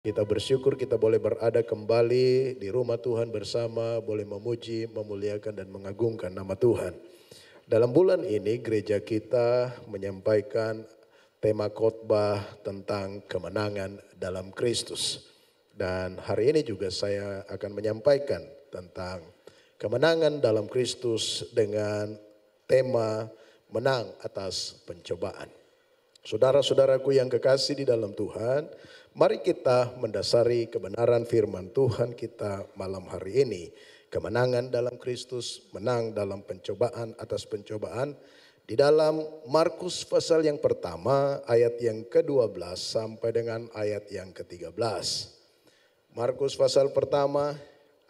Kita bersyukur kita boleh berada kembali di rumah Tuhan bersama, boleh memuji, memuliakan dan mengagungkan nama Tuhan. Dalam bulan ini gereja kita menyampaikan tema khotbah tentang kemenangan dalam Kristus. Dan hari ini juga saya akan menyampaikan tentang kemenangan dalam Kristus dengan tema menang atas pencobaan. Saudara-saudaraku yang kekasih di dalam Tuhan, mari kita mendasari kebenaran firman Tuhan kita malam hari ini. Kemenangan dalam Kristus, menang dalam pencobaan atas pencobaan. Di dalam Markus pasal yang pertama ayat yang ke-12 sampai dengan ayat yang ke-13. Markus pasal pertama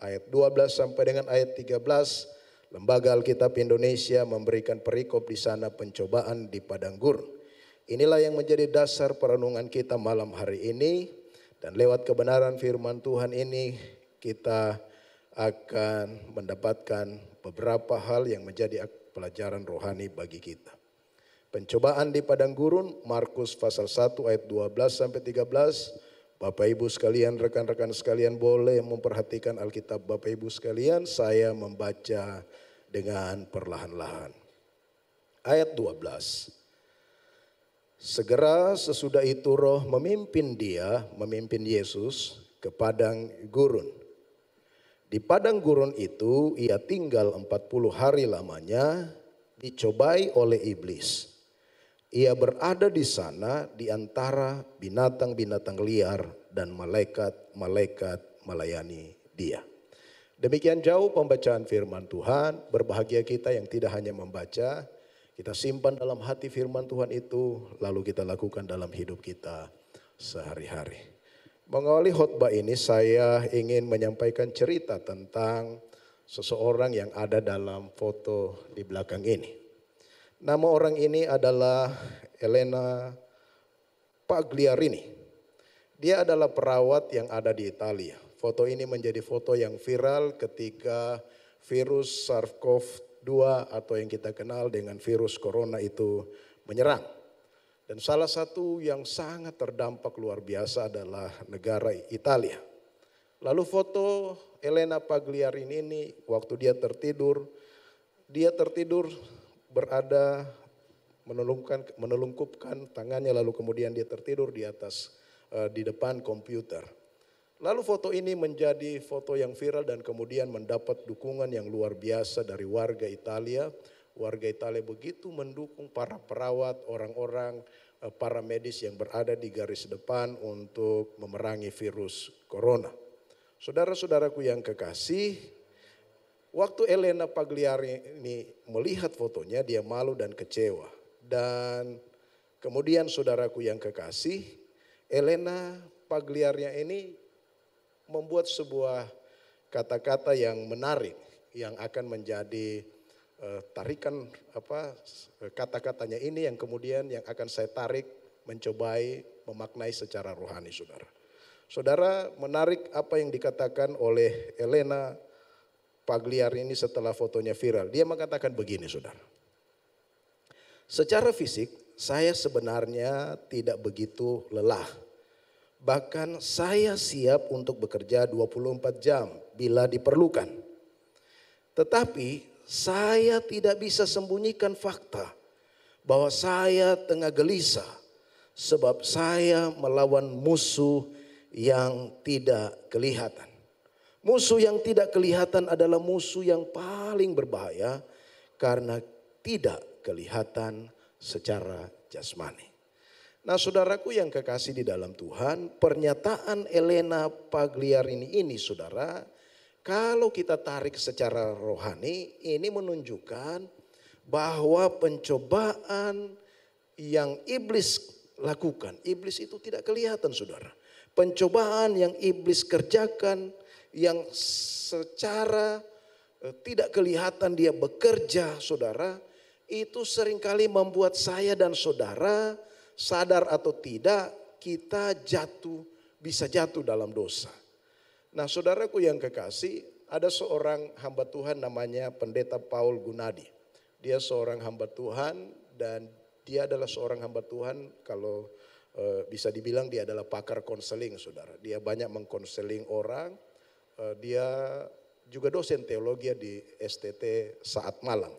ayat 12 sampai dengan ayat 13. Lembaga Alkitab Indonesia memberikan perikop di sana pencobaan di padang gurun. Inilah yang menjadi dasar perenungan kita malam hari ini, dan lewat kebenaran firman Tuhan ini kita akan mendapatkan beberapa hal yang menjadi pelajaran rohani bagi kita. Pencobaan di padang gurun, Markus pasal 1 ayat 12 sampai 13. Bapak Ibu sekalian, rekan-rekan sekalian boleh memperhatikan Alkitab Bapak Ibu sekalian, saya membaca dengan perlahan-lahan. Ayat 12. Segera sesudah itu roh memimpin Yesus ke padang gurun. Di padang gurun itu ia tinggal 40 hari lamanya, dicobai oleh iblis. Ia berada di sana di antara binatang-binatang liar dan malaikat-malaikat melayani dia. Demikian jauh pembacaan firman Tuhan. Berbahagia kita yang tidak hanya membaca, kita simpan dalam hati firman Tuhan itu, lalu kita lakukan dalam hidup kita sehari-hari. Mengawali khotbah ini saya ingin menyampaikan cerita tentang seseorang yang ada dalam foto di belakang ini. Nama orang ini adalah Elena Pagliarini. Dia adalah perawat yang ada di Italia. Foto ini menjadi foto yang viral ketika virus SARS-CoV-2 atau yang kita kenal dengan virus corona itu menyerang. Dan salah satu yang sangat terdampak luar biasa adalah negara Italia. Lalu foto Elena Pagliarini ini waktu dia tertidur berada menelungkupkan tangannya, lalu kemudian dia tertidur di atas di depan komputer. Lalu foto ini menjadi foto yang viral dan kemudian mendapat dukungan yang luar biasa dari warga Italia. Warga Italia begitu mendukung para perawat, orang-orang, para medis yang berada di garis depan untuk memerangi virus corona. Saudara-saudaraku yang kekasih, waktu Elena Pagliarini melihat fotonya, dia malu dan kecewa. Dan kemudian saudaraku yang kekasih, Elena Pagliarini ini membuat sebuah kata-kata yang menarik yang akan menjadi tarikan kata-katanya ini yang kemudian yang akan saya tarik mencobai memaknai secara rohani saudara. Saudara, menarik apa yang dikatakan oleh Elena Pagliarini setelah fotonya viral. Dia mengatakan begini saudara. Secara fisik saya sebenarnya tidak begitu lelah. Bahkan saya siap untuk bekerja 24 jam bila diperlukan. Tetapi saya tidak bisa sembunyikan fakta bahwa saya tengah gelisah sebab saya melawan musuh yang tidak kelihatan. Musuh yang tidak kelihatan adalah musuh yang paling berbahaya karena tidak kelihatan secara jasmani. Nah saudaraku yang kekasih di dalam Tuhan, pernyataan Elena Pagliarini ini saudara, kalau kita tarik secara rohani, ini menunjukkan bahwa pencobaan yang iblis lakukan, iblis itu tidak kelihatan saudara. Pencobaan yang iblis kerjakan, yang secara tidak kelihatan dia bekerja saudara, itu seringkali membuat saya dan saudara sadar atau tidak, kita bisa jatuh dalam dosa. Nah saudaraku yang kekasih, ada seorang hamba Tuhan namanya Pendeta Paul Gunadi. Dia seorang hamba Tuhan dan dia adalah seorang hamba Tuhan kalau Bisa dibilang dia adalah pakar konseling, saudara. Dia banyak mengkonseling orang. Dia juga dosen teologi di STT Saat Malang.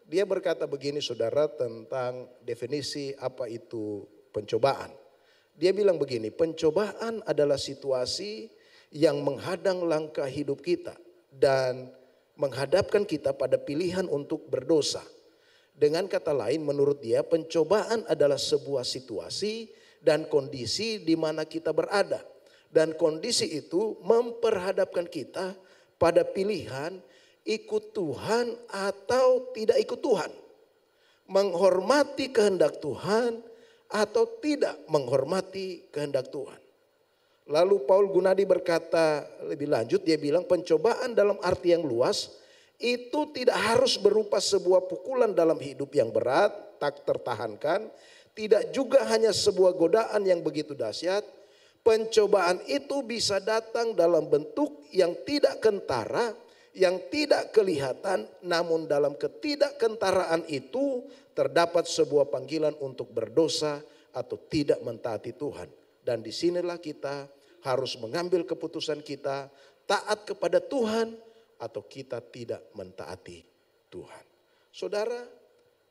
Dia berkata begini, saudara, tentang definisi apa itu pencobaan. Dia bilang begini, pencobaan adalah situasi yang menghadang langkah hidup kita dan menghadapkan kita pada pilihan untuk berdosa. Dengan kata lain, menurut dia, pencobaan adalah sebuah situasi dan kondisi di mana kita berada. Dan kondisi itu memperhadapkan kita pada pilihan ikut Tuhan atau tidak ikut Tuhan. Menghormati kehendak Tuhan atau tidak menghormati kehendak Tuhan. Lalu Paul Gunadi berkata lebih lanjut, dia bilang pencobaan dalam arti yang luas itu tidak harus berupa sebuah pukulan dalam hidup yang berat, tak tertahankan. Tidak juga hanya sebuah godaan yang begitu dahsyat. Pencobaan itu bisa datang dalam bentuk yang tidak kentara, yang tidak kelihatan, namun dalam ketidakkentaraan itu terdapat sebuah panggilan untuk berdosa atau tidak mentaati Tuhan. Dan disinilah kita harus mengambil keputusan kita, taat kepada Tuhan atau kita tidak mentaati Tuhan. Saudara,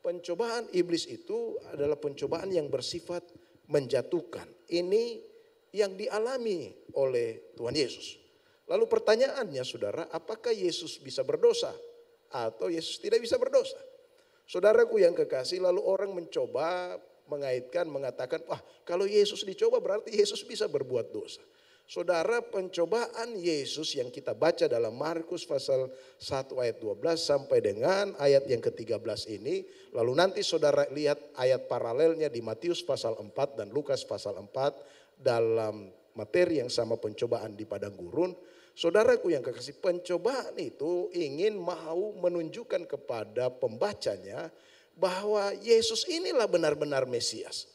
pencobaan iblis itu adalah pencobaan yang bersifat menjatuhkan. Ini yang dialami oleh Tuhan Yesus. Lalu pertanyaannya, saudara, apakah Yesus bisa berdosa atau Yesus tidak bisa berdosa? Saudaraku yang kekasih, lalu orang mencoba mengaitkan, mengatakan, wah kalau Yesus dicoba berarti Yesus bisa berbuat dosa. Saudara, pencobaan Yesus yang kita baca dalam Markus pasal 1 ayat 12 sampai dengan ayat yang ke-13 ini. Lalu nanti saudara lihat ayat paralelnya di Matius pasal 4 dan Lukas pasal 4 dalam materi yang sama, pencobaan di padang gurun. Saudaraku yang kekasih, pencobaan itu ingin mau menunjukkan kepada pembacanya bahwa Yesus inilah benar-benar Mesias.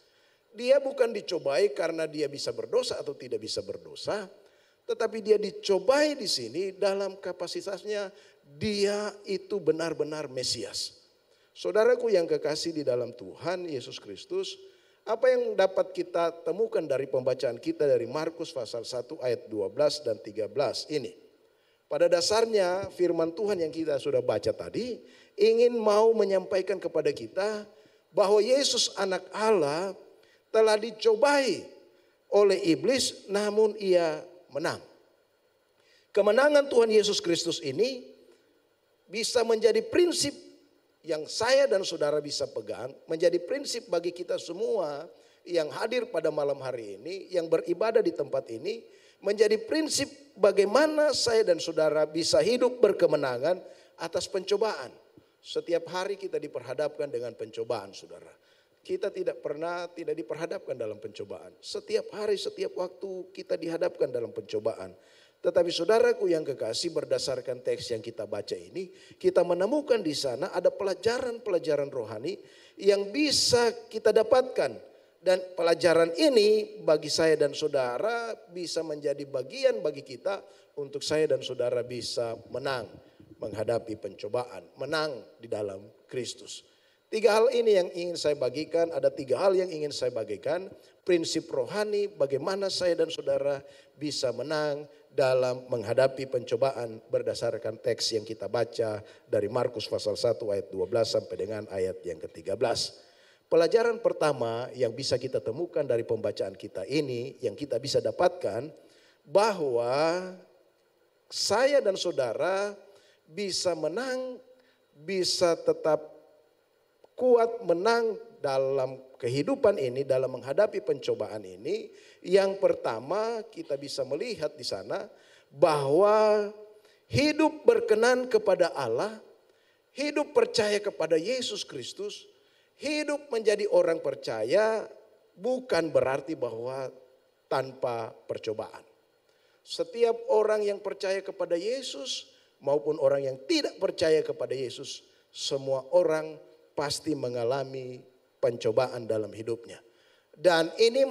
Dia bukan dicobai karena dia bisa berdosa atau tidak bisa berdosa, tetapi dia dicobai di sini dalam kapasitasnya dia itu benar-benar Mesias. Saudaraku yang kekasih di dalam Tuhan Yesus Kristus, apa yang dapat kita temukan dari pembacaan kita dari Markus pasal 1 ayat 12 dan 13 ini? Pada dasarnya firman Tuhan yang kita sudah baca tadi ingin mau menyampaikan kepada kita bahwa Yesus anak Allah telah dicobai oleh iblis namun ia menang. Kemenangan Tuhan Yesus Kristus ini bisa menjadi prinsip yang saya dan saudara bisa pegang, menjadi prinsip bagi kita semua yang hadir pada malam hari ini, yang beribadah di tempat ini, menjadi prinsip bagaimana saya dan saudara bisa hidup berkemenangan atas pencobaan. Setiap hari kita diperhadapkan dengan pencobaan, saudara. Kita tidak pernah tidak diperhadapkan dalam pencobaan. Setiap hari, setiap waktu kita dihadapkan dalam pencobaan. Tetapi saudaraku yang kekasih, berdasarkan teks yang kita baca ini, kita menemukan di sana ada pelajaran-pelajaran rohani yang bisa kita dapatkan. Dan pelajaran ini bagi saya dan saudara bisa menjadi bagian bagi kita untuk saya dan saudara bisa menang menghadapi pencobaan, menang di dalam Kristus. 3 hal ini yang ingin saya bagikan, ada 3 hal yang ingin saya bagikan. Prinsip rohani bagaimana saya dan saudara bisa menang dalam menghadapi pencobaan berdasarkan teks yang kita baca dari Markus pasal 1 ayat 12 sampai dengan ayat yang ke-13. Pelajaran pertama yang bisa kita temukan dari pembacaan kita ini, yang kita bisa dapatkan, bahwa saya dan saudara bisa menang, bisa tetap kuat menang dalam kehidupan ini, dalam menghadapi pencobaan ini. Yang pertama kita bisa melihat di sana bahwa hidup berkenan kepada Allah, hidup percaya kepada Yesus Kristus, hidup menjadi orang percaya bukan berarti bahwa tanpa percobaan. Setiap orang yang percaya kepada Yesus maupun orang yang tidak percaya kepada Yesus, semua orang pasti mengalami pencobaan dalam hidupnya. Dan ini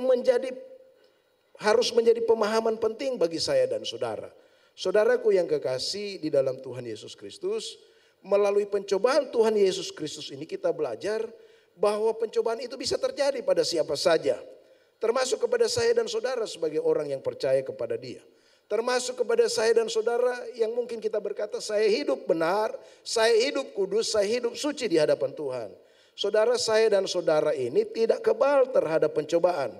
harus menjadi pemahaman penting bagi saya dan saudara. Saudaraku yang kekasih di dalam Tuhan Yesus Kristus, melalui pencobaan Tuhan Yesus Kristus ini kita belajar bahwa pencobaan itu bisa terjadi pada siapa saja. Termasuk kepada saya dan saudara sebagai orang yang percaya kepada Dia. Termasuk kepada saya dan saudara yang mungkin kita berkata, saya hidup benar, saya hidup kudus, saya hidup suci di hadapan Tuhan. Saudara, saya dan saudara ini tidak kebal terhadap pencobaan.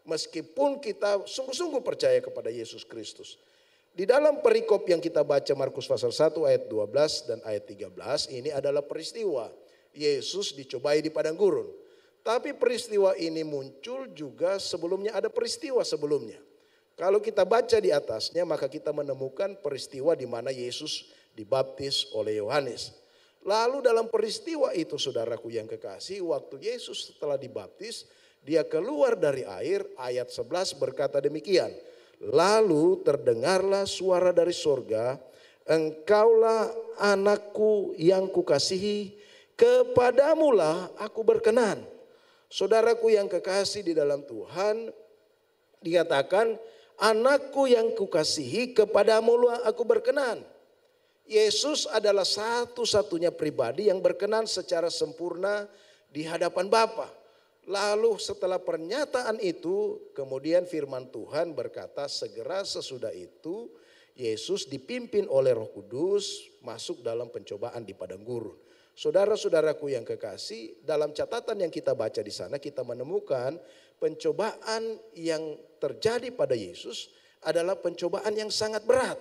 Meskipun kita sungguh-sungguh percaya kepada Yesus Kristus. Di dalam perikop yang kita baca Markus pasal 1 ayat 12 dan ayat 13, ini adalah peristiwa Yesus dicobai di padang gurun. Tapi peristiwa ini muncul juga sebelumnya, ada peristiwa sebelumnya. Kalau kita baca di atasnya, maka kita menemukan peristiwa di mana Yesus dibaptis oleh Yohanes. Lalu dalam peristiwa itu, saudaraku yang kekasih, waktu Yesus setelah dibaptis, dia keluar dari air, ayat 11 berkata demikian. Lalu terdengarlah suara dari sorga, engkaulah anakku yang kukasihi, kepadamulah aku berkenan. Saudaraku yang kekasih di dalam Tuhan, dikatakan anakku yang kukasihi, kepadamulah aku berkenan. Yesus adalah satu-satunya pribadi yang berkenan secara sempurna di hadapan Bapa. Lalu setelah pernyataan itu, kemudian firman Tuhan berkata, segera sesudah itu Yesus dipimpin oleh Roh Kudus masuk dalam pencobaan di padang gurun. Saudara-saudaraku yang kekasih, dalam catatan yang kita baca di sana kita menemukan pencobaan yang terjadi pada Yesus adalah pencobaan yang sangat berat.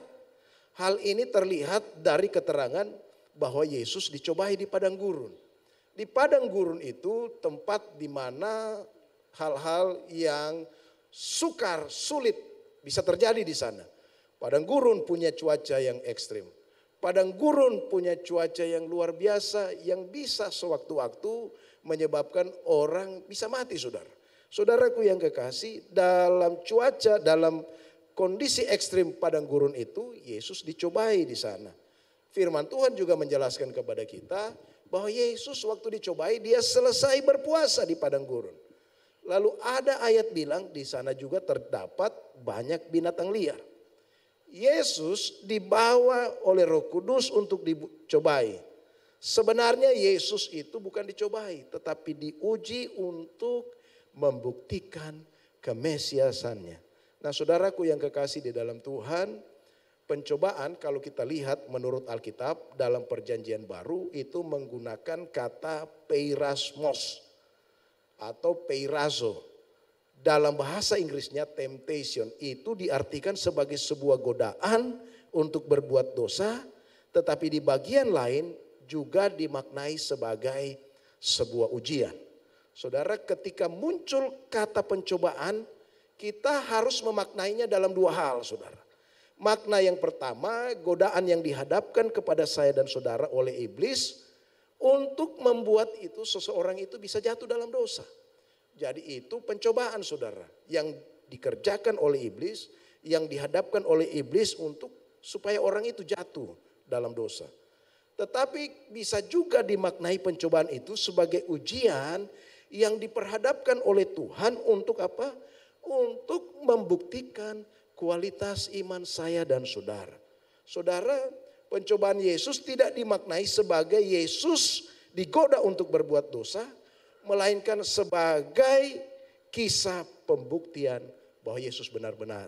Hal ini terlihat dari keterangan bahwa Yesus dicobai di padang gurun. Di padang gurun itu tempat di mana hal-hal yang sukar, sulit bisa terjadi di sana. Padang gurun punya cuaca yang ekstrim. Padang gurun punya cuaca yang luar biasa yang bisa sewaktu-waktu menyebabkan orang bisa mati, saudara. Saudaraku yang kekasih, dalam cuaca, dalam kondisi ekstrim padang gurun itu, Yesus dicobai di sana. Firman Tuhan juga menjelaskan kepada kita bahwa Yesus waktu dicobai, dia selesai berpuasa di padang gurun. Lalu ada ayat bilang di sana juga terdapat banyak binatang liar. Yesus dibawa oleh Roh Kudus untuk dicobai. Sebenarnya Yesus itu bukan dicobai, tetapi diuji untuk membuktikan kemesiasannya. Nah, saudaraku yang kekasih di dalam Tuhan, pencobaan kalau kita lihat menurut Alkitab dalam perjanjian baru itu menggunakan kata peirasmos atau peirazo. Dalam bahasa Inggrisnya temptation itu diartikan sebagai sebuah godaan untuk berbuat dosa, tetapi di bagian lain juga dimaknai sebagai sebuah ujian. Saudara, ketika muncul kata pencobaan, kita harus memaknainya dalam dua hal, saudara. Makna yang pertama, godaan yang dihadapkan kepada saya dan saudara oleh iblis untuk membuat itu seseorang itu bisa jatuh dalam dosa. Jadi itu pencobaan, saudara, yang dikerjakan oleh iblis, yang dihadapkan oleh iblis untuk supaya orang itu jatuh dalam dosa. Tetapi bisa juga dimaknai pencobaan itu sebagai ujian yang diperhadapkan oleh Tuhan untuk apa? Untuk membuktikan kualitas iman saya dan saudara. Saudara, pencobaan Yesus tidak dimaknai sebagai Yesus digoda untuk berbuat dosa, melainkan sebagai kisah pembuktian bahwa Yesus benar-benar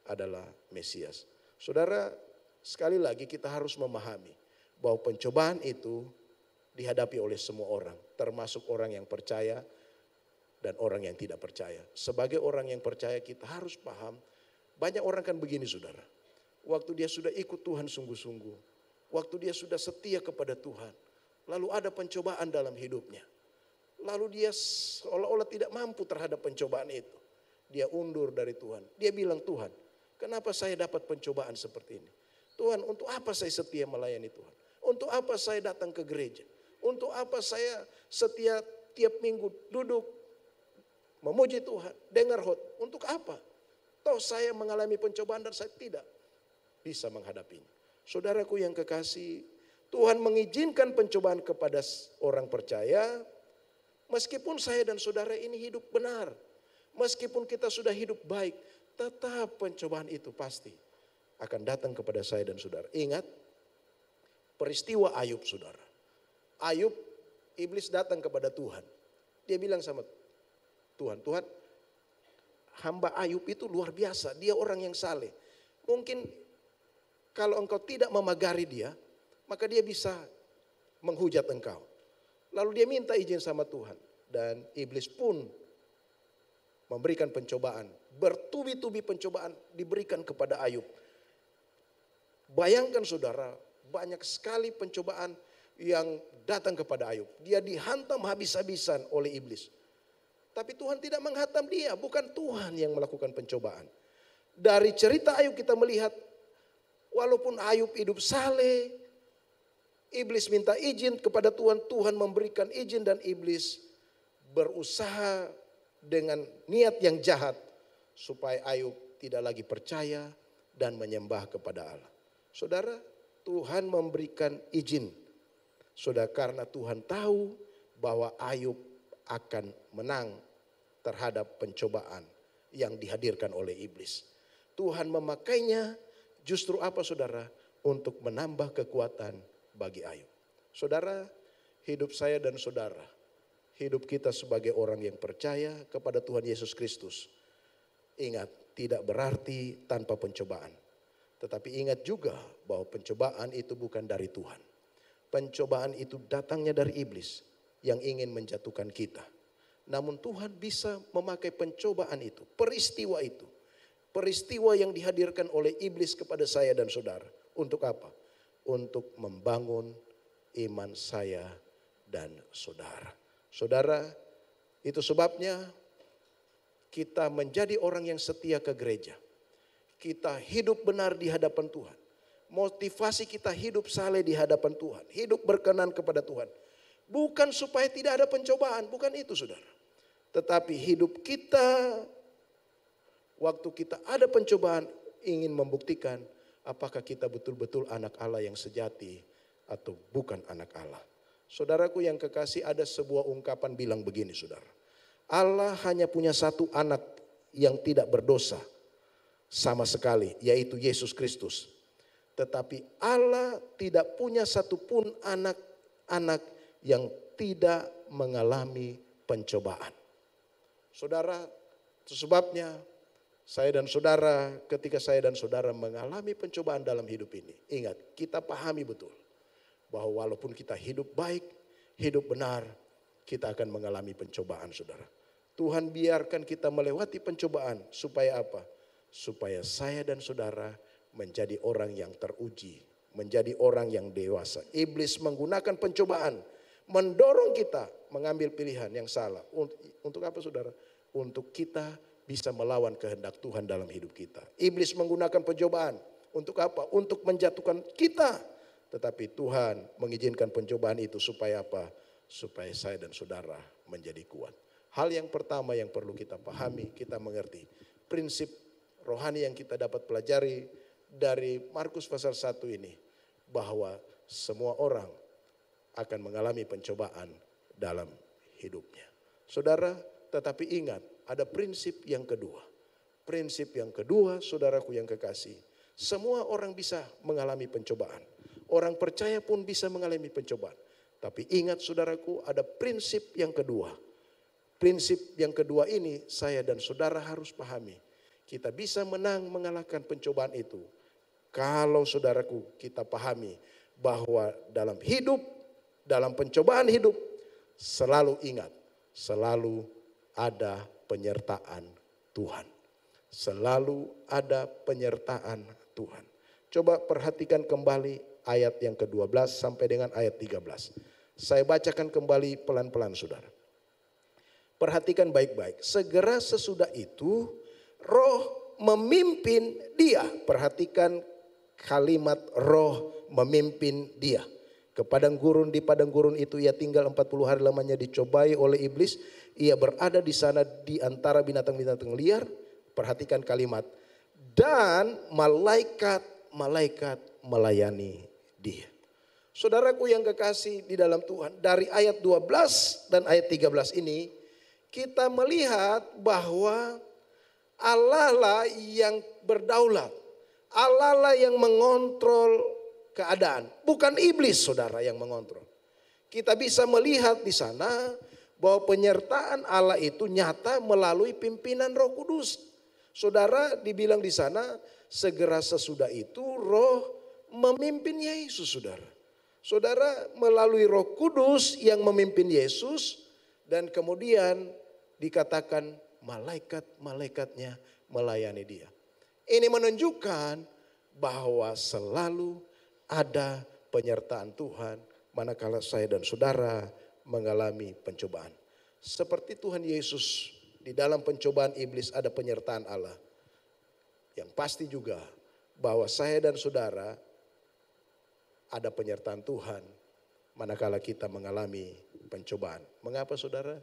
adalah Mesias. Saudara, sekali lagi kita harus memahami bahwa pencobaan itu dihadapi oleh semua orang, termasuk orang yang percaya dan orang yang tidak percaya. Sebagai orang yang percaya kita harus paham, banyak orang kan begini, saudara. Waktu dia sudah ikut Tuhan sungguh-sungguh, waktu dia sudah setia kepada Tuhan, lalu ada pencobaan dalam hidupnya. Lalu dia seolah-olah tidak mampu terhadap pencobaan itu. Dia undur dari Tuhan. Dia bilang, Tuhan, kenapa saya dapat pencobaan seperti ini? Tuhan, untuk apa saya setia melayani Tuhan? Untuk apa saya datang ke gereja? Untuk apa saya setia tiap minggu duduk memuji Tuhan, dengar khotbah? Untuk apa? Toh saya mengalami pencobaan dan saya tidak bisa menghadapinya. Saudaraku yang kekasih, Tuhan mengizinkan pencobaan kepada orang percaya. Meskipun saya dan saudara ini hidup benar, meskipun kita sudah hidup baik, tetap pencobaan itu pasti akan datang kepada saya dan saudara. Ingat peristiwa Ayub, saudara. Ayub, iblis datang kepada Tuhan. Dia bilang sama Tuhan, Tuhan, hamba Ayub itu luar biasa. Dia orang yang saleh. Mungkin kalau engkau tidak memagari dia, maka dia bisa menghujat engkau. Lalu dia minta izin sama Tuhan. Dan iblis pun memberikan pencobaan. Bertubi-tubi pencobaan diberikan kepada Ayub. Bayangkan saudara, banyak sekali pencobaan yang datang kepada Ayub. Dia dihantam habis-habisan oleh iblis. Tapi Tuhan tidak menghantam dia, bukan Tuhan yang melakukan pencobaan. Dari cerita Ayub kita melihat, walaupun Ayub hidup saleh, iblis minta izin kepada Tuhan, Tuhan memberikan izin dan iblis berusaha dengan niat yang jahat supaya Ayub tidak lagi percaya dan menyembah kepada Allah. Saudara, Tuhan memberikan izin. Saudara, karena Tuhan tahu bahwa Ayub akan menang terhadap pencobaan yang dihadirkan oleh iblis. Tuhan memakainya justru apa saudara? Untuk menambah kekuatan bagi Ayub. Saudara, hidup saya dan saudara, hidup kita sebagai orang yang percaya kepada Tuhan Yesus Kristus. Ingat, tidak berarti tanpa pencobaan. Tetapi ingat juga bahwa pencobaan itu bukan dari Tuhan. Pencobaan itu datangnya dari iblis yang ingin menjatuhkan kita. Namun Tuhan bisa memakai pencobaan itu, peristiwa itu. Peristiwa yang dihadirkan oleh iblis kepada saya dan saudara. Untuk apa? Untuk membangun iman saya dan saudara. Saudara, itu sebabnya kita menjadi orang yang setia ke gereja. Kita hidup benar di hadapan Tuhan. Motivasi kita hidup saleh di hadapan Tuhan. Hidup berkenan kepada Tuhan. Bukan supaya tidak ada pencobaan, bukan itu saudara. Tetapi hidup kita, waktu kita ada pencobaan, ingin membuktikan apakah kita betul-betul anak Allah yang sejati atau bukan anak Allah. Saudaraku yang kekasih, ada sebuah ungkapan bilang begini saudara. Allah hanya punya satu anak yang tidak berdosa sama sekali, yaitu Yesus Kristus. Tetapi Allah tidak punya satupun anak-anak yang tidak mengalami pencobaan. Saudara, itu sebabnya saya dan saudara, ketika saya dan saudara mengalami pencobaan dalam hidup ini, ingat, kita pahami betul bahwa walaupun kita hidup baik, hidup benar, kita akan mengalami pencobaan saudara. Tuhan biarkan kita melewati pencobaan supaya apa? Supaya saya dan saudara menjadi orang yang teruji, menjadi orang yang dewasa. Iblis menggunakan pencobaan, mendorong kita mengambil pilihan yang salah. Untuk apa saudara? Untuk kita bisa melawan kehendak Tuhan dalam hidup kita. Iblis menggunakan pencobaan. Untuk apa? Untuk menjatuhkan kita. Tetapi Tuhan mengizinkan pencobaan itu supaya apa? Supaya saya dan saudara menjadi kuat. Hal yang pertama yang perlu kita pahami, kita mengerti. Prinsip rohani yang kita dapat pelajari dari Markus pasal 1 ini. Bahwa semua orang akan mengalami pencobaan dalam hidupnya. Saudara, tetapi ingat, ada prinsip yang kedua. Prinsip yang kedua, saudaraku yang kekasih. Semua orang bisa mengalami pencobaan. Orang percaya pun bisa mengalami pencobaan. Tapi ingat saudaraku, ada prinsip yang kedua. Prinsip yang kedua ini saya dan saudara harus pahami. Kita bisa menang mengalahkan pencobaan itu. Kalau saudaraku kita pahami bahwa dalam hidup, dalam pencobaan hidup, selalu ingat, selalu ada penyertaan Tuhan. Selalu ada penyertaan Tuhan. Coba perhatikan kembali ayat yang ke-12 sampai dengan ayat 13. Saya bacakan kembali pelan-pelan saudara. Perhatikan baik-baik. Segera sesudah itu roh memimpin dia. Perhatikan kalimat roh memimpin dia. Ke padang gurun, di padang gurun itu ia tinggal 40 hari lamanya dicobai oleh iblis. Ia berada di sana di antara binatang-binatang liar. Perhatikan kalimat. Dan malaikat-malaikat melayani dia. Saudaraku yang kekasih di dalam Tuhan. Dari ayat 12 dan ayat 13 ini. Kita melihat bahwa Allah lah yang berdaulat. Allah lah yang mengontrol keadaan. Bukan iblis saudara yang mengontrol. Kita bisa melihat di sana bahwa penyertaan Allah itu nyata melalui pimpinan Roh Kudus. Saudara, dibilang di sana, segera sesudah itu Roh memimpin Yesus, saudara. Saudara, melalui Roh Kudus yang memimpin Yesus, dan kemudian dikatakan malaikat-malaikatnya melayani dia. Ini menunjukkan bahwa selalu ada penyertaan Tuhan manakala saya dan saudara mengalami pencobaan. Seperti Tuhan Yesus, di dalam pencobaan iblis ada penyertaan Allah. Yang pasti juga bahwa saya dan saudara ada penyertaan Tuhan manakala kita mengalami pencobaan. Mengapa saudara?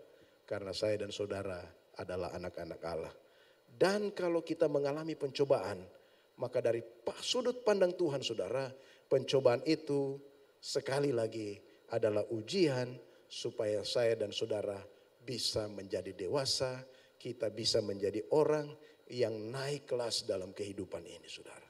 Karena saya dan saudara adalah anak-anak Allah. Dan kalau kita mengalami pencobaan, maka dari sudut pandang Tuhan saudara, pencobaan itu sekali lagi adalah ujian supaya saya dan saudara bisa menjadi dewasa, kita bisa menjadi orang yang naik kelas dalam kehidupan ini, saudara.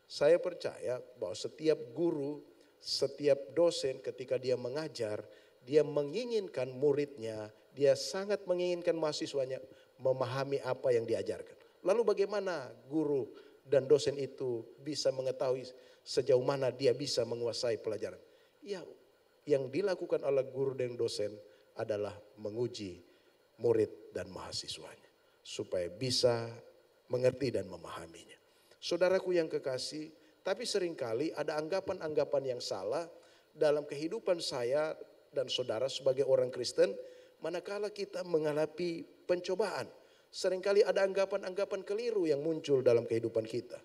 Saya percaya bahwa setiap guru, setiap dosen ketika dia mengajar, dia menginginkan muridnya, dia sangat menginginkan mahasiswanya memahami apa yang diajarkan. Lalu bagaimana guru dan dosen itu bisa mengetahui sejauh mana dia bisa menguasai pelajaran? Ya, yang dilakukan oleh guru dan dosen adalah menguji murid dan mahasiswanya supaya bisa mengerti dan memahaminya. Saudaraku yang kekasih, tapi seringkali ada anggapan-anggapan yang salah dalam kehidupan saya dan saudara sebagai orang Kristen manakala kita menghadapi pencobaan. Seringkali ada anggapan-anggapan keliru yang muncul dalam kehidupan kita.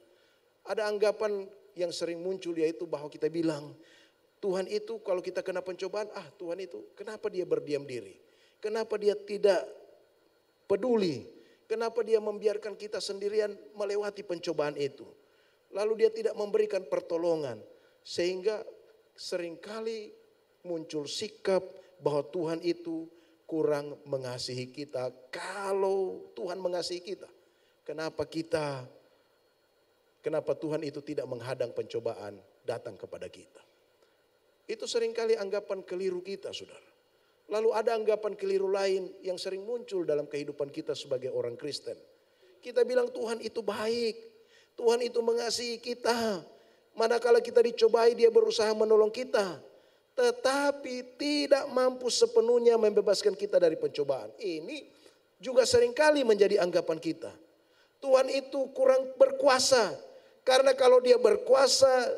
Ada anggapan yang sering muncul yaitu bahwa kita bilang, Tuhan itu kalau kita kena pencobaan, Tuhan itu kenapa dia berdiam diri? Kenapa dia tidak peduli? Kenapa dia membiarkan kita sendirian melewati pencobaan itu? Lalu dia tidak memberikan pertolongan. Sehingga seringkali muncul sikap bahwa Tuhan itu kurang mengasihi kita. Kalau Tuhan mengasihi kita, kenapa Tuhan itu tidak menghadang pencobaan datang kepada kita? Itu seringkali anggapan keliru kita, saudara. Lalu ada anggapan keliru lain yang sering muncul dalam kehidupan kita sebagai orang Kristen. Kita bilang Tuhan itu baik, Tuhan itu mengasihi kita. Manakala kita dicobai dia berusaha menolong kita. Tetapi tidak mampu sepenuhnya membebaskan kita dari pencobaan. Ini juga seringkali menjadi anggapan kita. Tuhan itu kurang berkuasa. Karena kalau dia berkuasa,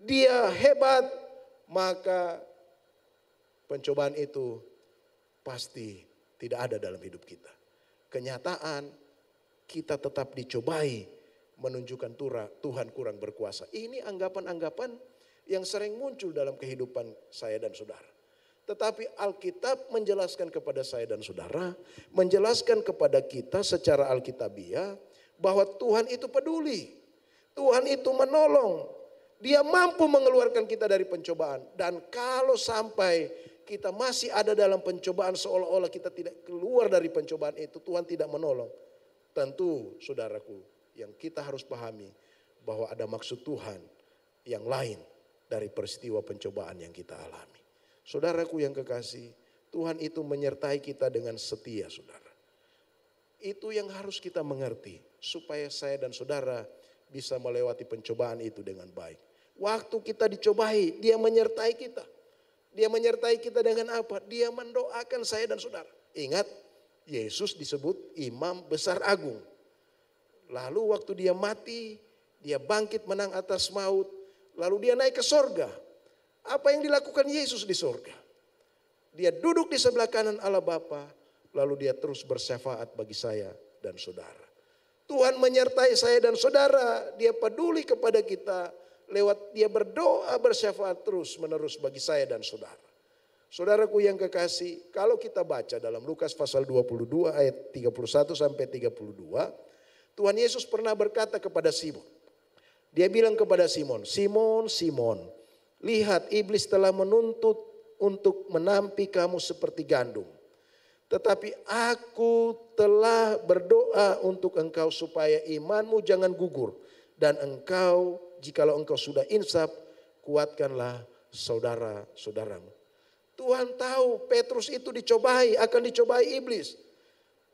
dia hebat, maka pencobaan itu pasti tidak ada dalam hidup kita. Kenyataan kita tetap dicobai menunjukkan Tuhan kurang berkuasa. Ini anggapan-anggapan yang sering muncul dalam kehidupan saya dan saudara. Tetapi Alkitab menjelaskan kepada saya dan saudara, menjelaskan kepada kita secara Alkitabiah bahwa Tuhan itu peduli. Tuhan itu menolong. Dia mampu mengeluarkan kita dari pencobaan. Dan kalau sampai kita masih ada dalam pencobaan seolah-olah kita tidak keluar dari pencobaan itu, Tuhan tidak menolong. Tentu saudaraku, yang kita harus pahami bahwa ada maksud Tuhan yang lain dari peristiwa pencobaan yang kita alami. Saudaraku yang kekasih, Tuhan itu menyertai kita dengan setia, saudara. Itu yang harus kita mengerti supaya saya dan saudara bisa melewati pencobaan itu dengan baik. Waktu kita dicobai, dia menyertai kita. Dia menyertai kita dengan apa? Dia mendoakan saya dan saudara. Ingat, Yesus disebut imam besar agung. Lalu waktu dia mati, dia bangkit menang atas maut. Lalu dia naik ke sorga. Apa yang dilakukan Yesus di sorga? Dia duduk di sebelah kanan Allah Bapa. Lalu dia terus bersyafaat bagi saya dan saudara. Tuhan menyertai saya dan saudara. Dia peduli kepada kita. Lewat dia berdoa bersyafaat terus menerus bagi saya dan saudara. Saudaraku yang kekasih, kalau kita baca dalam Lukas pasal 22 ayat 31 sampai 32. Tuhan Yesus pernah berkata kepada Simon. Dia bilang kepada Simon, Simon, Simon, lihat iblis telah menuntut untuk menampi kamu seperti gandum. Tetapi aku telah berdoa untuk engkau supaya imanmu jangan gugur. Dan engkau, jikalau engkau sudah insaf, kuatkanlah saudara-saudaramu. Tuhan tahu Petrus itu dicobai, akan dicobai iblis.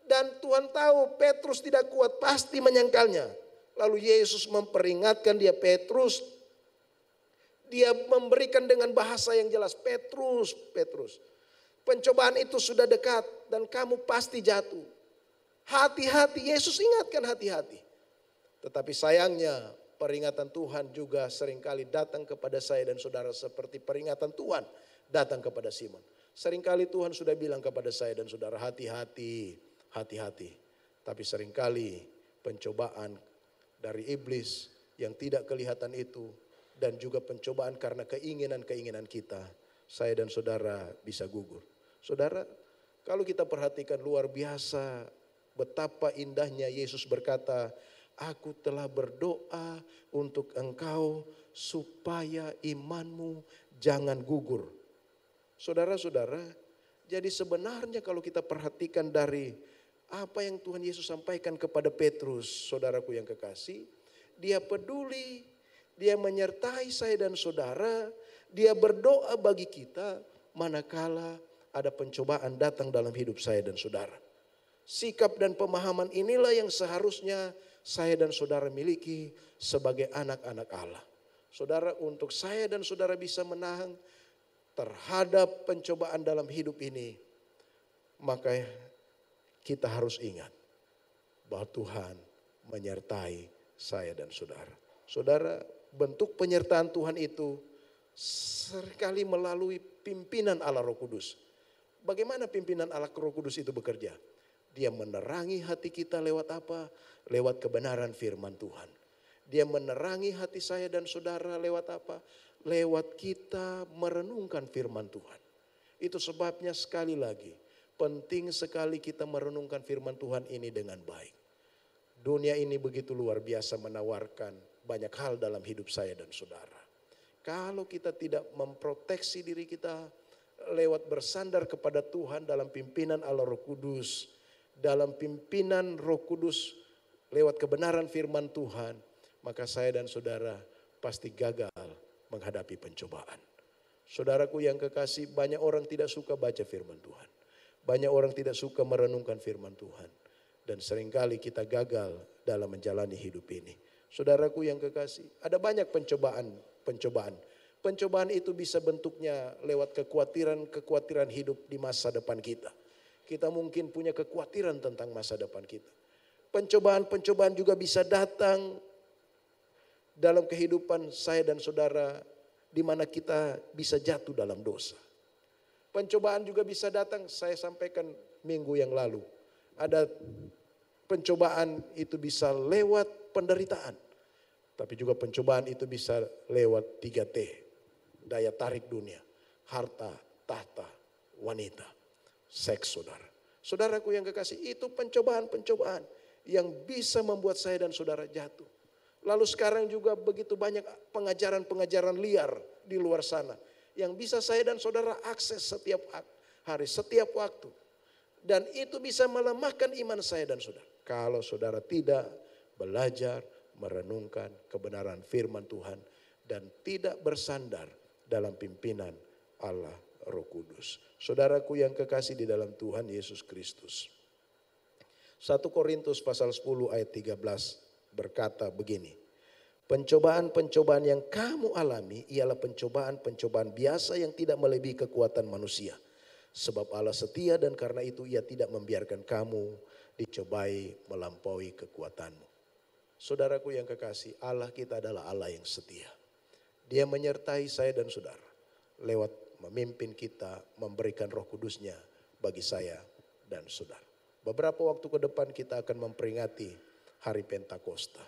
Dan Tuhan tahu Petrus tidak kuat, pasti menyangkalnya. Lalu Yesus memperingatkan dia, Petrus. Dia memberikan dengan bahasa yang jelas, Petrus, Petrus. Pencobaan itu sudah dekat dan kamu pasti jatuh. Hati-hati, Yesus ingatkan hati-hati. Tetapi sayangnya peringatan Tuhan juga seringkali datang kepada saya dan saudara seperti peringatan Tuhan datang kepada Simon. Seringkali Tuhan sudah bilang kepada saya dan saudara, hati-hati, hati-hati. Tapi seringkali pencobaan dari iblis yang tidak kelihatan itu dan juga pencobaan karena keinginan-keinginan kita, saya dan saudara bisa gugur. Saudara, kalau kita perhatikan luar biasa betapa indahnya Yesus berkata, aku telah berdoa untuk engkau supaya imanmu jangan gugur. Saudara-saudara, jadi sebenarnya kalau kita perhatikan dari apa yang Tuhan Yesus sampaikan kepada Petrus, saudaraku yang kekasih, dia peduli, dia menyertai saya dan saudara, dia berdoa bagi kita manakala ada pencobaan datang dalam hidup saya dan saudara. Sikap dan pemahaman inilah yang seharusnya saya dan saudara miliki sebagai anak-anak Allah. Saudara, untuk saya dan saudara bisa menahan terhadap pencobaan dalam hidup ini, maka kita harus ingat bahwa Tuhan menyertai saya dan saudara. Saudara, bentuk penyertaan Tuhan itu seringkali melalui pimpinan Allah Roh Kudus. Bagaimana pimpinan Allah Roh Kudus itu bekerja? Dia menerangi hati kita lewat apa? Lewat kebenaran firman Tuhan. Dia menerangi hati saya dan saudara lewat apa? Lewat kita merenungkan firman Tuhan. Itu sebabnya sekali lagi, penting sekali kita merenungkan firman Tuhan ini dengan baik. Dunia ini begitu luar biasa menawarkan banyak hal dalam hidup saya dan saudara. Kalau kita tidak memproteksi diri kita lewat bersandar kepada Tuhan dalam pimpinan Allah Roh Kudus, dalam pimpinan Roh Kudus lewat kebenaran firman Tuhan, maka saya dan saudara pasti gagal menghadapi pencobaan. Saudaraku yang kekasih, banyak orang tidak suka baca firman Tuhan. Banyak orang tidak suka merenungkan firman Tuhan. Dan seringkali kita gagal dalam menjalani hidup ini. Saudaraku yang kekasih, ada banyak pencobaan. Pencobaan itu bisa bentuknya lewat kekhawatiran hidup di masa depan kita. Kita mungkin punya kekhawatiran tentang masa depan kita. Pencobaan juga bisa datang dalam kehidupan saya dan saudara di mana kita bisa jatuh dalam dosa. Pencobaan juga bisa datang, saya sampaikan minggu yang lalu. Ada pencobaan itu bisa lewat penderitaan. Tapi juga pencobaan itu bisa lewat 3T. Daya tarik dunia, harta, tahta, wanita, seks saudara. Saudaraku yang kekasih, itu pencobaan-pencobaan yang bisa membuat saya dan saudara jatuh. Lalu sekarang juga begitu banyak pengajaran-pengajaran liar di luar sana. Yang bisa saya dan saudara akses setiap hari, setiap waktu. Dan itu bisa melemahkan iman saya dan saudara. Kalau saudara tidak belajar merenungkan kebenaran firman Tuhan. Dan tidak bersandar dalam pimpinan Allah Roh Kudus. Saudaraku yang kekasih di dalam Tuhan Yesus Kristus. 1 Korintus pasal 10 ayat 13 berkata begini. Pencobaan-pencobaan yang kamu alami ialah pencobaan-pencobaan biasa yang tidak melebihi kekuatan manusia. Sebab Allah setia dan karena itu ia tidak membiarkan kamu dicobai melampaui kekuatanmu. Saudaraku yang kekasih, Allah kita adalah Allah yang setia. Dia menyertai saya dan saudara lewat memimpin kita, memberikan Roh Kudusnya bagi saya dan saudara. Beberapa waktu ke depan kita akan memperingati hari Pentakosta.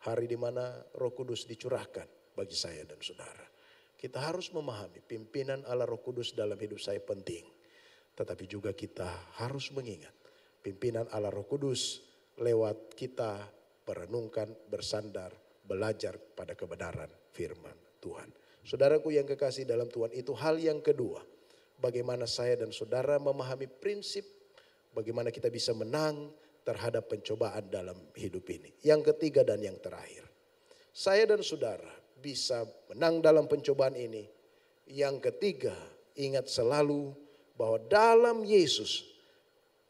Hari di mana Roh Kudus dicurahkan bagi saya dan saudara. Kita harus memahami pimpinan Allah Roh Kudus dalam hidup saya penting. Tetapi juga kita harus mengingat pimpinan Allah Roh Kudus lewat kita merenungkan, bersandar, belajar pada kebenaran firman Tuhan. Saudaraku yang kekasih dalam Tuhan, itu hal yang kedua. Bagaimana saya dan saudara memahami prinsip, bagaimana kita bisa menang terhadap pencobaan dalam hidup ini. Yang ketiga dan yang terakhir. Saya dan saudara bisa menang dalam pencobaan ini. Yang ketiga Ingat selalu bahwa dalam Yesus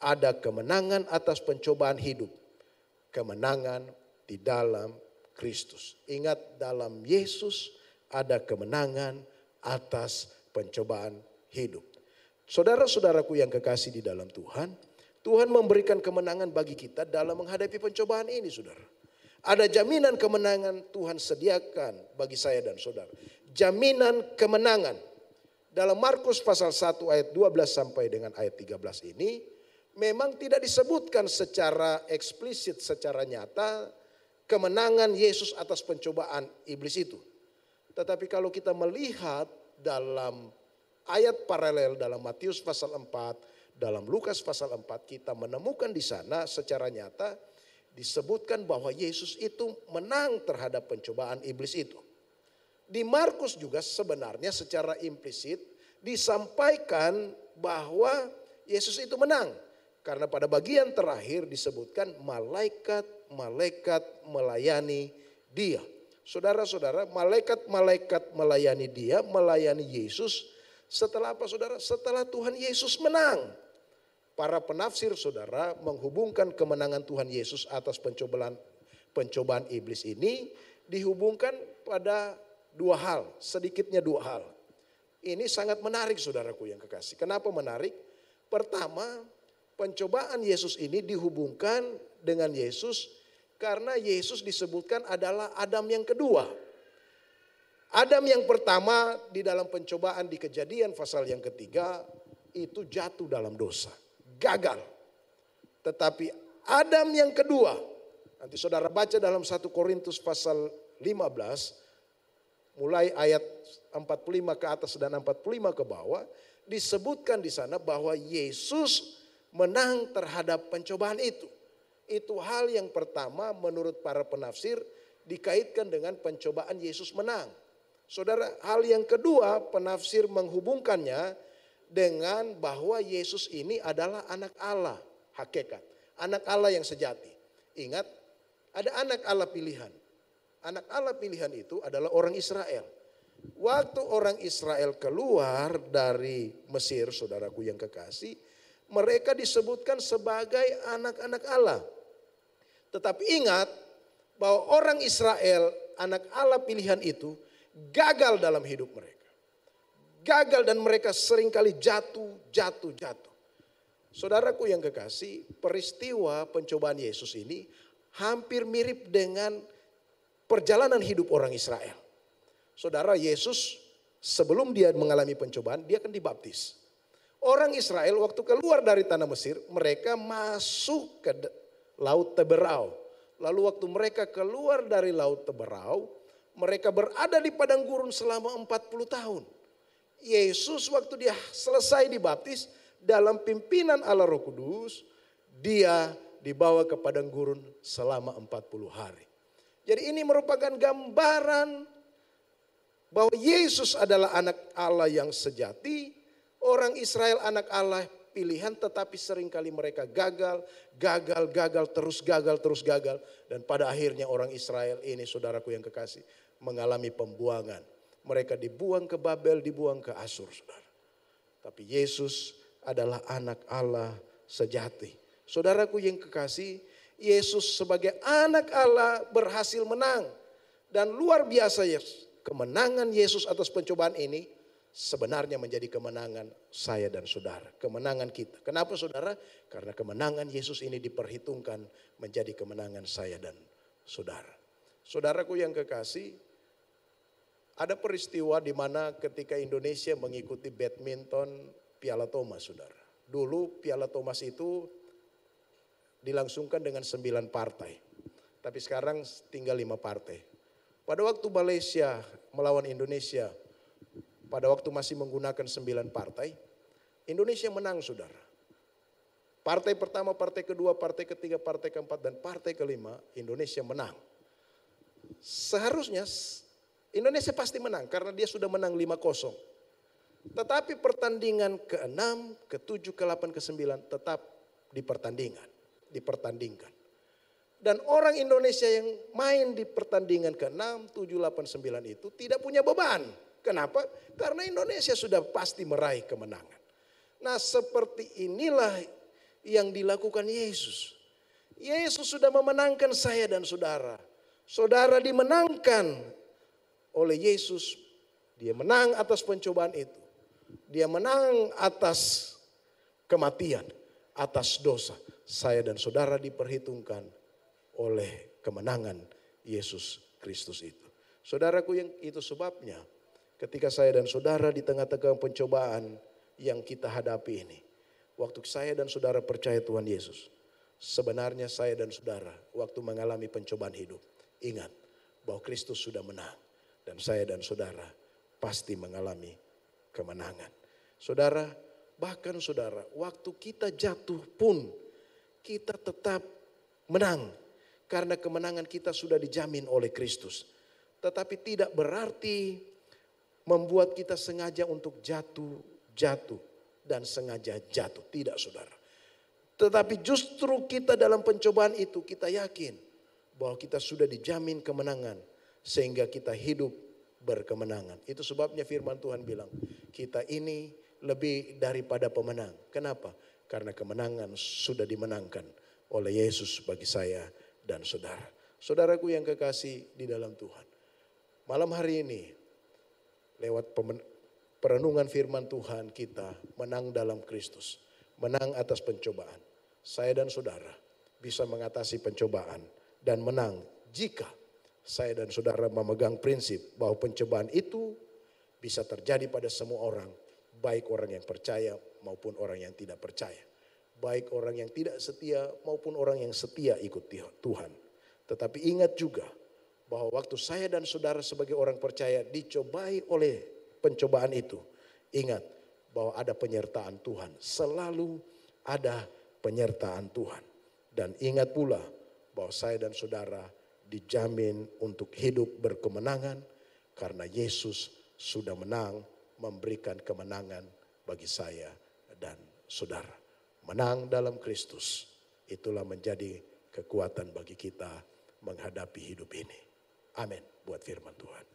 ada kemenangan atas pencobaan hidup. Kemenangan di dalam Kristus. Ingat, dalam Yesus ada kemenangan atas pencobaan hidup. Saudara-saudaraku yang kekasih di dalam Tuhan, Tuhan memberikan kemenangan bagi kita dalam menghadapi pencobaan ini, saudara. Ada jaminan kemenangan Tuhan sediakan bagi saya dan saudara. Jaminan kemenangan. Dalam Markus pasal 1 ayat 12 sampai dengan ayat 13 ini, memang tidak disebutkan secara eksplisit, secara nyata, kemenangan Yesus atas pencobaan iblis itu. Tetapi kalau kita melihat dalam ayat paralel dalam Matius pasal 4, dalam Lukas pasal 4, kita menemukan di sana secara nyata disebutkan bahwa Yesus itu menang terhadap pencobaan iblis itu. Di Markus juga sebenarnya secara implisit disampaikan bahwa Yesus itu menang. Karena pada bagian terakhir disebutkan malaikat-malaikat melayani dia. Saudara-saudara, malaikat-malaikat melayani dia, melayani Yesus. Setelah apa, saudara? Setelah Tuhan Yesus menang. Para penafsir, saudara, menghubungkan kemenangan Tuhan Yesus atas pencobaan iblis ini dihubungkan pada dua hal, sedikitnya dua hal. Ini sangat menarik, saudaraku yang kekasih. Kenapa menarik? Pertama, pencobaan Yesus ini dihubungkan dengan Yesus karena Yesus disebutkan adalah Adam yang kedua. Adam yang pertama di dalam pencobaan di Kejadian pasal yang ketiga itu jatuh dalam dosa, gagal. Tetapi Adam yang kedua, nanti saudara baca dalam 1 Korintus pasal 15, mulai ayat 45 ke atas dan 45 ke bawah, disebutkan di sana bahwa Yesus menang terhadap pencobaan itu. Itu hal yang pertama menurut para penafsir dikaitkan dengan pencobaan Yesus menang. Saudara, hal yang kedua penafsir menghubungkannya dengan bahwa Yesus ini adalah anak Allah, hakikat. Anak Allah yang sejati. Ingat, ada anak Allah pilihan. Anak Allah pilihan itu adalah orang Israel. Waktu orang Israel keluar dari Mesir, saudaraku yang kekasih, mereka disebutkan sebagai anak-anak Allah. Tetapi ingat bahwa orang Israel, anak Allah pilihan itu gagal dalam hidup mereka. Gagal dan mereka seringkali jatuh. Saudaraku yang kekasih, peristiwa pencobaan Yesus ini hampir mirip dengan perjalanan hidup orang Israel. Saudara, Yesus sebelum dia mengalami pencobaan, dia kan dibaptis. Orang Israel waktu keluar dari tanah Mesir, mereka masuk ke Laut Teberau. Lalu waktu mereka keluar dari Laut Teberau, mereka berada di padang gurun selama 40 tahun. Yesus waktu dia selesai dibaptis, dalam pimpinan Allah Roh Kudus, dia dibawa ke padang gurun selama 40 hari. Jadi ini merupakan gambaran bahwa Yesus adalah anak Allah yang sejati. Orang Israel anak Allah pilihan, tetapi seringkali mereka gagal, terus gagal. Dan pada akhirnya orang Israel ini, saudaraku yang kekasih, mengalami pembuangan. Mereka dibuang ke Babel, dibuang ke Asur, saudara. Tapi Yesus adalah anak Allah sejati. Saudaraku yang kekasih, Yesus sebagai anak Allah berhasil menang. Dan luar biasa ya, kemenangan Yesus atas pencobaan ini sebenarnya menjadi kemenangan saya dan saudara. Kemenangan kita. Kenapa saudara? Karena kemenangan Yesus ini diperhitungkan menjadi kemenangan saya dan saudara. Saudaraku yang kekasih, ada peristiwa di mana ketika Indonesia mengikuti badminton Piala Thomas, saudara. Dulu Piala Thomas itu dilangsungkan dengan 9 partai. Tapi sekarang tinggal 5 partai. Pada waktu Malaysia melawan Indonesia, pada waktu masih menggunakan 9 partai, Indonesia menang, saudara. Partai pertama, partai kedua, partai ketiga, partai keempat, dan partai kelima, Indonesia menang. Seharusnya Indonesia pasti menang karena dia sudah menang 5-0. Tetapi pertandingan ke-6, ke-7, ke-8, ke-9 tetap dipertandingkan. Dan orang Indonesia yang main di pertandingan ke-6, 7, 8, 9 itu tidak punya beban. Kenapa? Karena Indonesia sudah pasti meraih kemenangan. Nah, seperti inilah yang dilakukan Yesus. Yesus sudah memenangkan saya dan saudara. Saudara dimenangkan oleh Yesus. Dia menang atas pencobaan itu. Dia menang atas kematian, atas dosa. Saya dan saudara diperhitungkan oleh kemenangan Yesus Kristus itu. Saudaraku, yang itu sebabnya ketika saya dan saudara di tengah-tengah pencobaan yang kita hadapi ini. Waktu saya dan saudara percaya Tuhan Yesus. Sebenarnya saya dan saudara waktu mengalami pencobaan hidup. Ingat bahwa Kristus sudah menang. Dan saya dan saudara pasti mengalami kemenangan. Saudara, bahkan saudara, waktu kita jatuh pun kita tetap menang. Karena kemenangan kita sudah dijamin oleh Kristus. Tetapi tidak berarti membuat kita sengaja untuk jatuh dan sengaja jatuh. Tidak, saudara. Tetapi justru kita dalam pencobaan itu kita yakin bahwa kita sudah dijamin kemenangan. Sehingga kita hidup berkemenangan. Itu sebabnya firman Tuhan bilang, kita ini lebih daripada pemenang. Kenapa? Karena kemenangan sudah dimenangkan oleh Yesus bagi saya dan saudara. Saudaraku yang kekasih di dalam Tuhan. Malam hari ini lewat perenungan firman Tuhan kita menang dalam Kristus. Menang atas pencobaan. Saya dan saudara bisa mengatasi pencobaan dan menang jika saya dan saudara memegang prinsip bahwa pencobaan itu bisa terjadi pada semua orang. Baik orang yang percaya maupun orang yang tidak percaya. Baik orang yang tidak setia maupun orang yang setia ikut Tuhan. Tetapi ingat juga bahwa waktu saya dan saudara sebagai orang percaya dicobai oleh pencobaan itu. Ingat bahwa ada penyertaan Tuhan. Selalu ada penyertaan Tuhan. Dan ingat pula bahwa saya dan saudara dijamin untuk hidup berkemenangan. Karena Yesus sudah menang memberikan kemenangan bagi saya dan saudara. Menang dalam Kristus. Itulah menjadi kekuatan bagi kita menghadapi hidup ini. Amin buat firman Tuhan.